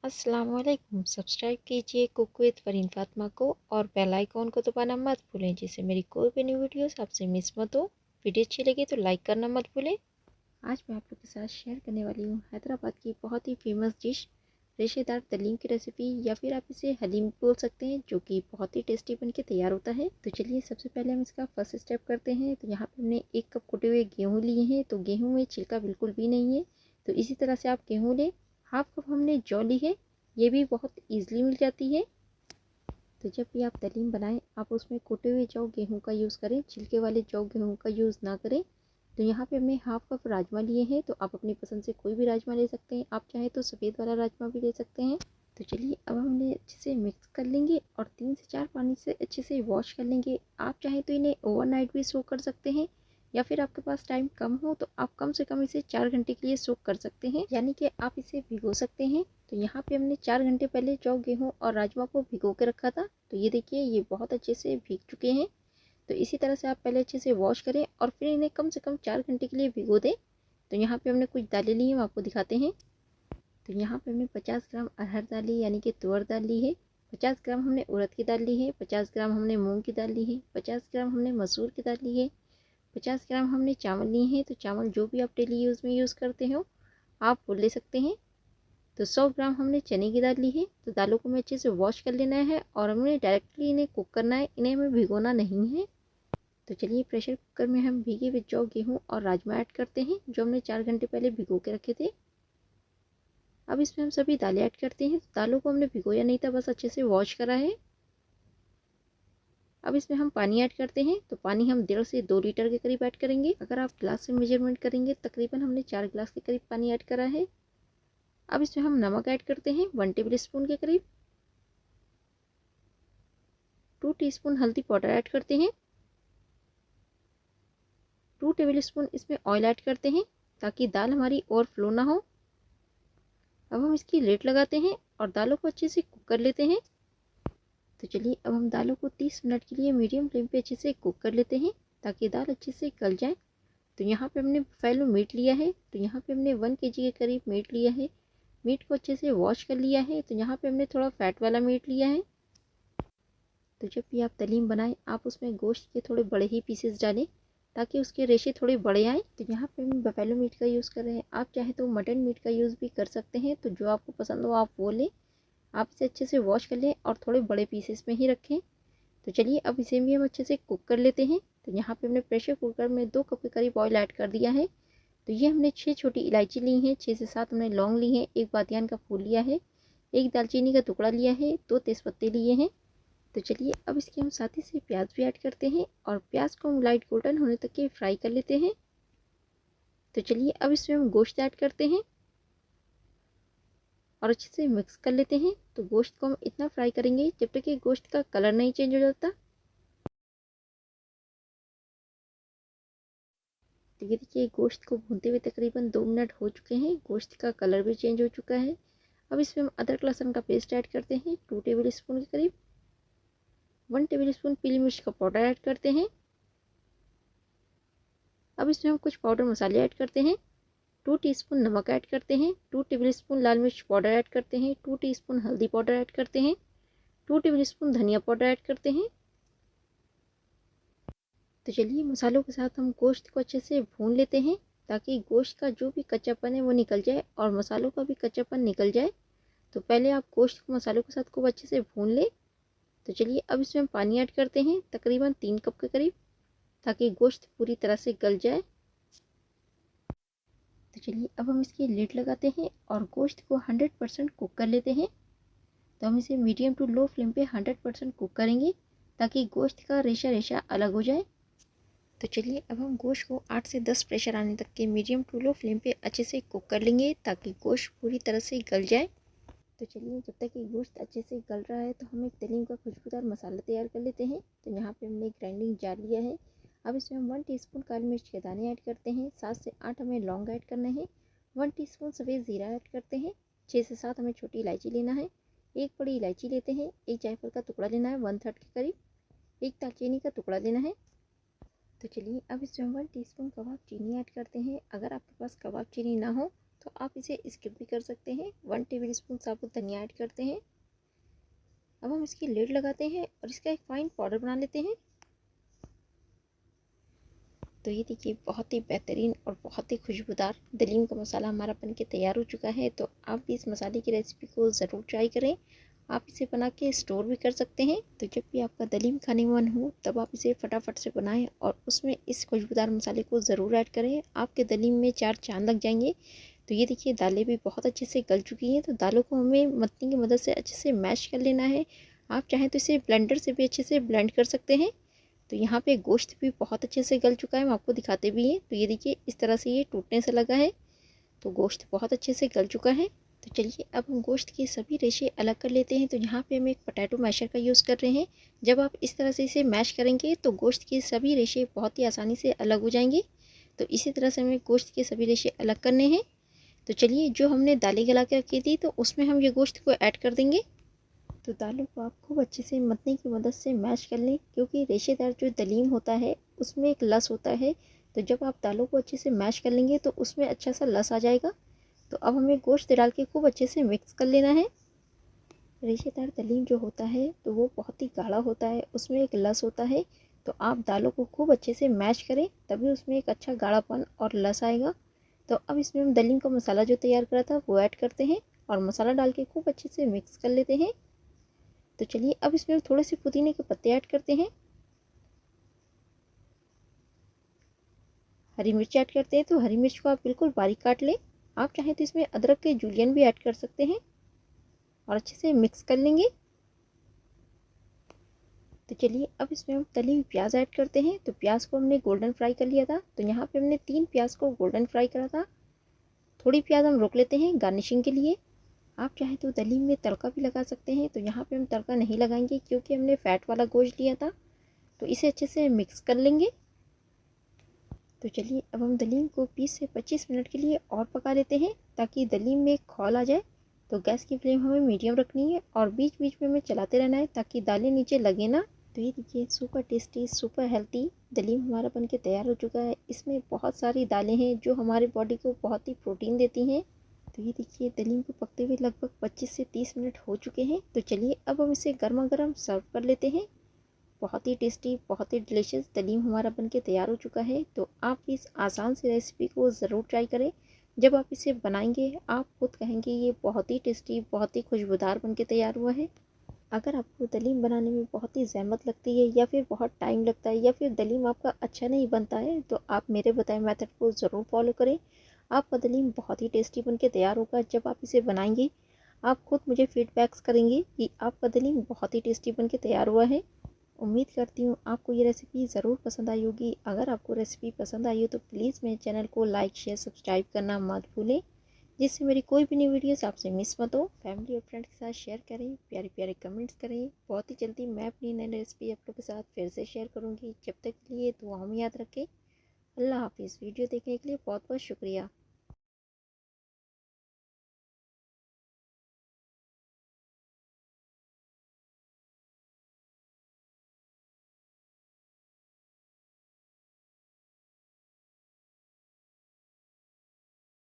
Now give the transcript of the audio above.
अस्सलाम वालेकुम। सब्सक्राइब कीजिए कुक विद फरीन फातिमा को और बेल आइकॉन को दबाना मत भूलें, जिससे मेरी कोई भी न्यू वीडियोस आपसे मिस मत हो। वीडियो अच्छी लगी तो लाइक करना मत भूलें। आज मैं आप लोग के साथ शेयर करने वाली हूँ हैदराबाद की बहुत ही फेमस डिश रेशेदार दलीम की रेसिपी, या फिर आप इसे हलीम बोल सकते हैं, जो कि बहुत ही टेस्टी बन के तैयार होता है। तो चलिए सबसे पहले हम इसका फर्स्ट स्टेप करते हैं। तो यहाँ पे हमने 1 कप कुटे हुए गेहूँ लिए हैं। तो गेहूँ में छिलका बिल्कुल भी नहीं है, तो इसी तरह से आप गेहूँ लें। हाफ कप हमने जौ ली है, ये भी बहुत ईजिली मिल जाती है। तो जब भी आप दलीम बनाएं, आप उसमें कुटे हुए जौ गेहूँ का यूज़ करें, छिलके वाले जौ गेहूँ का यूज़ ना करें। तो यहाँ पे हमने हाफ कप राजमा लिए हैं। तो आप अपनी पसंद से कोई भी राजमा ले सकते हैं, आप चाहें तो सफ़ेद वाला राजमा भी ले सकते हैं। तो चलिए अब हमने अच्छे से मिक्स कर लेंगे और 3 से 4 पानी से अच्छे से वॉश कर लेंगे। आप चाहें तो इन्हें ओवरनाइट भी सोक कर सकते हैं, या फिर आपके पास टाइम कम हो तो आप कम से कम इसे 4 घंटे के लिए सोक कर सकते हैं, यानी कि आप इसे भिगो सकते हैं। तो यहाँ पे हमने 4 घंटे पहले जौ गेहूँ और राजमा को भिगो के रखा था। तो ये देखिए, ये बहुत अच्छे से भीग चुके हैं। तो इसी तरह से आप पहले अच्छे से वॉश करें और फिर इन्हें कम से कम 4 घंटे के लिए भिगो दें। तो यहाँ पे हमने कुछ दालें ली हैं, हम आपको दिखाते हैं। तो यहाँ पे हमने 50 ग्राम अरहर दाल ली, यानी कि तुअर दाल ली है। 50 ग्राम हमने उड़द की दाल ली है। 50 ग्राम हमने मूंग की दाल ली है। 50 ग्राम हमने मसूर की दाल ली है। 50 ग्राम हमने चावल लिए हैं। तो चावल जो भी आप डेली यूज़ में यूज़ करते हो आप वो ले सकते हैं। तो 100 ग्राम हमने चने की दाल ली है। तो दालों को हमें अच्छे से वॉश कर लेना है और हमें डायरेक्टली इन्हें कुक करना है, इन्हें हमें भिगोना नहीं है। तो चलिए प्रेशर कुकर में हम भीगे हुए जौ गेहूँ और राजमा ऐड करते हैं, जो हमने 4 घंटे पहले भिगो के रखे थे। अब इसमें हम सभी दालें ऐड करते हैं। तो दालों को हमने भिगोया नहीं था, बस अच्छे से वॉश करा है। अब इसमें हम पानी ऐड करते हैं। तो पानी हम 1.5 से 2 लीटर के करीब ऐड करेंगे। अगर आप ग्लास से मेजरमेंट करेंगे, तकरीबन हमने 4 गिलास के करीब पानी ऐड करा है। अब इसमें हम नमक ऐड करते हैं 1 टेबल स्पून के करीब। 2 टीस्पून हल्दी पाउडर ऐड करते हैं। 2 टेबल स्पून इसमें ऑयल ऐड करते हैं, ताकि दाल हमारी ओवरफ्लो ना हो। अब हम इसकी लिड लगाते हैं और दालों को अच्छे से कुक कर लेते हैं। तो चलिए अब हम दालों को 30 मिनट के लिए मीडियम फ्लेम पे अच्छे से कुक कर लेते हैं, ताकि दाल अच्छे से गल जाए। तो यहाँ पे हमने बफेलो मीट लिया है। तो यहाँ पे हमने 1 केजी के करीब मीट लिया है। मीट को अच्छे से वॉश कर लिया है। तो यहाँ पे हमने थोड़ा फैट वाला मीट लिया है। तो जब भी आप दलीम बनाएं, आप उसमें गोश्त के थोड़े बड़े ही पीसेस डालें, ताकि उसके रेशे थोड़े बड़े आएँ। तो यहाँ पे हम बफेलो मीट का यूज़ कर रहे हैं, आप चाहे तो मटन मीट का यूज़ भी कर सकते हैं। तो जो आपको पसंद हो आप वो लें। आप इसे अच्छे से वॉश कर लें और थोड़े बड़े पीसेस में ही रखें। तो चलिए अब इसे भी हम अच्छे से कुक कर लेते हैं। तो यहाँ पे हमने प्रेशर कुकर में 2 कप के करीब ऑयल ऐड कर दिया है। तो ये हमने 6 छोटी इलायची ली हैं, 6 से 7 हमने लौंग ली हैं, 1 बादियान का फूल लिया है, 1 दालचीनी का टुकड़ा लिया है, 2 तेज़पत्ते लिए हैं। तो चलिए अब इसके हम साथ ही से प्याज भी ऐड करते हैं और प्याज को हम लाइट गोल्डन होने तक के फ्राई कर लेते हैं। तो चलिए अब इसमें हम गोश्त ऐड करते हैं और अच्छे से मिक्स कर लेते हैं। तो गोश्त को हम इतना फ्राई करेंगे जब तक कि गोश्त का कलर नहीं चेंज हो जाता। तो ये देखिए, गोश्त को भूनते हुए तकरीबन 2 मिनट हो चुके हैं, गोश्त का कलर भी चेंज हो चुका है। अब इसमें हम अदरक लहसुन का पेस्ट ऐड करते हैं 2 टेबल स्पून के करीब। 1 टेबल स्पून पीली मिर्च का पाउडर ऐड करते हैं। अब इसमें हम कुछ पाउडर मसाले ऐड करते हैं। 2 टीस्पून नमक ऐड करते हैं। 2 टेबल स्पून लाल मिर्च पाउडर ऐड करते हैं। 2 टीस्पून हल्दी पाउडर ऐड करते हैं। 2 टेबल स्पून धनिया पाउडर ऐड करते हैं। तो चलिए मसालों के साथ हम गोश्त को अच्छे से भून लेते हैं, ताकि गोश्त का जो भी कच्चापन है वो निकल जाए और मसालों का भी कच्चापन निकल जाए। तो पहले आप गोश्त को मसालों के साथ खूब अच्छे से भून लें। तो चलिए अब इसमें हम पानी ऐड करते हैं तकरीबन 3 कप के करीब, ताकि गोश्त पूरी तरह से गल जाए। तो चलिए अब हम इसकी लिड लगाते हैं और गोश्त को 100% कुक कर लेते हैं। तो हम इसे मीडियम टू लो फ्लेम पे 100% कुक करेंगे, ताकि गोश्त का रेशा रेशा अलग हो जाए। तो चलिए अब हम गोश्त को 8 से 10 प्रेशर आने तक के मीडियम टू लो फ्लेम पे अच्छे से कुक कर लेंगे, ताकि गोश्त पूरी तरह से गल जाए। तो चलिए जब तक कि गोश्त अच्छे से गल रहा है, तो हम एक दलीम का खुशबूदार मसाला तैयार कर लेते हैं। तो यहाँ पे हमने ग्राइंडिंग जार लिया है। अब इसमें हम 1 टीस्पून काली मिर्च के दाने ऐड करते हैं। 7 से 8 हमें लौंग ऐड करना है। 1 टीस्पून सफ़ेद ज़ीरा ऐड करते हैं। 6 से 7 हमें छोटी इलायची लेना है। 1 बड़ी इलायची लेते हैं। 1 जायफल का टुकड़ा लेना है 1/3 के करीब। 1 दालचीनी का टुकड़ा लेना है। तो चलिए अब इसमें 1 टीस्पून कबाब चीनी ऐड करते हैं। अगर आपके पास कबाब चीनी ना हो तो आप इसे स्किप भी कर सकते हैं। 1 टेबल स्पून साबुत धनिया ऐड करते हैं। अब हम इसकी लिड लगाते हैं और इसका एक फाइन पाउडर बना लेते हैं। तो ये देखिए बहुत ही बेहतरीन और बहुत ही खुशबूदार दलीम का मसाला हमारा बन के तैयार हो चुका है। तो आप भी इस मसाले की रेसिपी को ज़रूर ट्राई करें। आप इसे बना के स्टोर भी कर सकते हैं। तो जब भी आपका दलीम खाने का मन हो तब आप इसे फटाफट से बनाएं और उसमें इस खुशबूदार मसाले को ज़रूर ऐड करें। आपके दलीम में 4 चांद लग जाएंगे। तो ये देखिए दालें भी बहुत अच्छे से गल चुकी हैं। तो दालों को हमें मत्ती की मदद से अच्छे से मैश कर लेना है। आप चाहें तो इसे ब्लेंडर से भी अच्छे से ब्लेंड कर सकते हैं। तो यहाँ पे गोश्त भी बहुत अच्छे से गल चुका है, हम आपको दिखाते भी हैं। तो ये देखिए इस तरह से ये टूटने से लगा है। तो गोश्त बहुत अच्छे से गल चुका है। तो चलिए अब हम गोश्त के सभी रेशे अलग कर लेते हैं। तो यहाँ पे हम एक पोटैटो मैशर का यूज़ कर रहे हैं। जब आप इस तरह से इसे मैश करेंगे तो गोश्त के सभी रेशे बहुत ही आसानी से अलग हो जाएंगे। तो इसी तरह से हमें गोश्त के सभी रेशे अलग करने हैं। तो चलिए जो हमने दालें गला के रखी थी तो उसमें हम ये गोश्त को ऐड कर देंगे। तो दालों को आप खूब अच्छे से मथने की मदद से मैश कर लें, क्योंकि रेशेदार जो दलीम होता है उसमें एक लस होता है। तो जब आप दालों को अच्छे से मैश कर लेंगे तो उसमें अच्छा सा लस आ जाएगा। तो अब हमें गोश्त डाल के खूब अच्छे से मिक्स कर लेना है। रेशेदार दलीम जो होता है तो वो बहुत ही गाढ़ा होता है, उसमें एक लस होता है। तो आप दालों को खूब अच्छे से मैश करें, तभी उसमें एक अच्छा गाढ़ापन और लस आएगा। तो अब इसमें हम दलीम का मसाला जो तैयार करा था वो ऐड करते हैं और मसाला डाल के खूब अच्छे से मिक्स कर लेते हैं। तो चलिए अब इसमें थोड़े से पुदीने के पत्ते ऐड करते हैं, हरी मिर्च ऐड करते हैं। तो हरी मिर्च को आप बिल्कुल बारीक काट लें। आप चाहें तो इसमें अदरक के जूलियन भी ऐड कर सकते हैं और अच्छे से मिक्स कर लेंगे। तो चलिए अब इसमें हम तली हुई प्याज ऐड करते हैं। तो प्याज को हमने गोल्डन फ्राई कर लिया था। तो यहाँ पे हमने 3 प्याज को गोल्डन फ्राई करा था। थोड़ी प्याज हम रोक लेते हैं गार्निशिंग के लिए। आप चाहें तो दलीम में तड़का भी लगा सकते हैं। तो यहाँ पे हम तड़का नहीं लगाएंगे क्योंकि हमने फ़ैट वाला गोश्त लिया था। तो इसे अच्छे से मिक्स कर लेंगे। तो चलिए अब हम दलीम को 20 से 25 मिनट के लिए और पका लेते हैं, ताकि दलीम में खौल आ जाए। तो गैस की फ्लेम हमें मीडियम रखनी है और बीच बीच में हमें चलाते रहना है ताकि दालें नीचे लगे ना। तो ये देखिए सुपर टेस्टी सुपर हेल्थी दलीम हमारा बन के तैयार हो चुका है। इसमें बहुत सारी दालें हैं जो हमारे बॉडी को बहुत ही प्रोटीन देती हैं। तो ये देखिए दलीम को पकते हुए लगभग 25 से 30 मिनट हो चुके हैं। तो चलिए अब हम इसे गर्मा गर्म सर्व कर लेते हैं। बहुत ही टेस्टी बहुत ही डिलीशियस दलीम हमारा बनके तैयार हो चुका है। तो आप इस आसान सी रेसिपी को ज़रूर ट्राई करें। जब आप इसे बनाएंगे आप खुद कहेंगे ये बहुत ही टेस्टी बहुत ही खुशबूदार बनके तैयार हुआ है। अगर आपको दलीम बनाने में बहुत ही ज़हमत लगती है या फिर बहुत टाइम लगता है या फिर दलीम आपका अच्छा नहीं बनता है तो आप मेरे बताए मेथड को ज़रूर फॉलो करें। आपका दलीम बहुत ही टेस्टी बनके तैयार होगा। जब आप इसे बनाएंगे आप खुद मुझे फीडबैक्स करेंगे कि आपका दलीम बहुत ही टेस्टी बनके तैयार हुआ है। उम्मीद करती हूँ आपको ये रेसिपी ज़रूर पसंद आई होगी। अगर आपको रेसिपी पसंद आई हो तो प्लीज़ मेरे चैनल को लाइक शेयर सब्सक्राइब करना मत भूलें, जिससे मेरी कोई भी नई वीडियोस आपसे मिस मत हो। फैमिली और फ्रेंड्स के साथ शेयर करें, प्यारे प्यारे कमेंट्स करें। बहुत ही जल्दी मैं अपनी नई रेसिपी आप लोगों के साथ फिर से शेयर करूँगी। जब तक के लिए दुआओं में याद रखें। अल्लाह हाफिज़। वीडियो देखने के लिए बहुत बहुत शुक्रिया।